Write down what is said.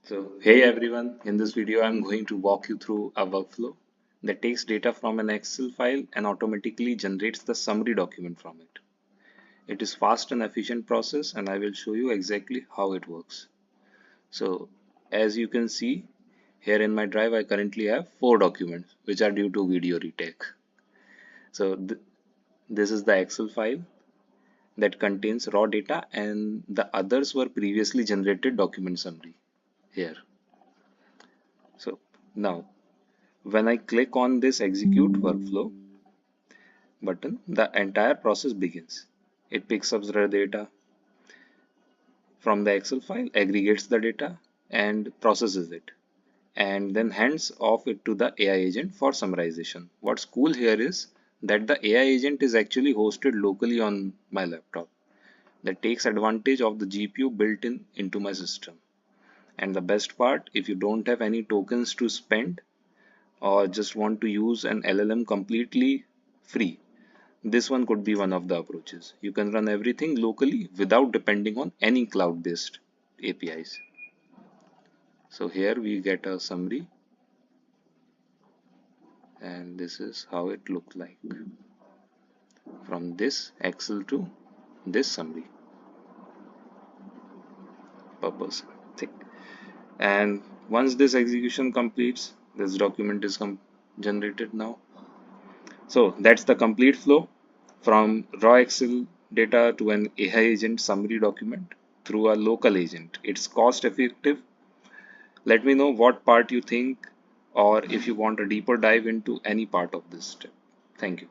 So, hey everyone, in this video I'm going to walk you through a workflow that takes data from an Excel file and automatically generates the summary document from it. It is fast and efficient process and I will show you exactly how it works. So, as you can see, here in my drive I currently have 4 documents which are due to video retake. So, this is the Excel file that contains raw data and the others were previously generated document summary here. So, now when I click on this execute workflow button, the entire process begins. It picks up the data from the Excel file, aggregates the data, and processes it, and then hands off it to the AI agent for summarization. What's cool here is that the AI agent is actually hosted locally on my laptop. That takes advantage of the GPU built in into my system. And the best part, if you don't have any tokens to spend or just want to use an LLM completely free, this one could be one of the approaches. You can run everything locally without depending on any cloud-based APIs. So here we get a summary and this is how it looked like from this Excel to this summary per person. Thick. And once this execution completes, this document is generated now. So that's the complete flow from raw Excel data to an AI agent summary document through a local agent. It's cost effective. Let me know what part you think or if you want a deeper dive into any part of this step. Thank you.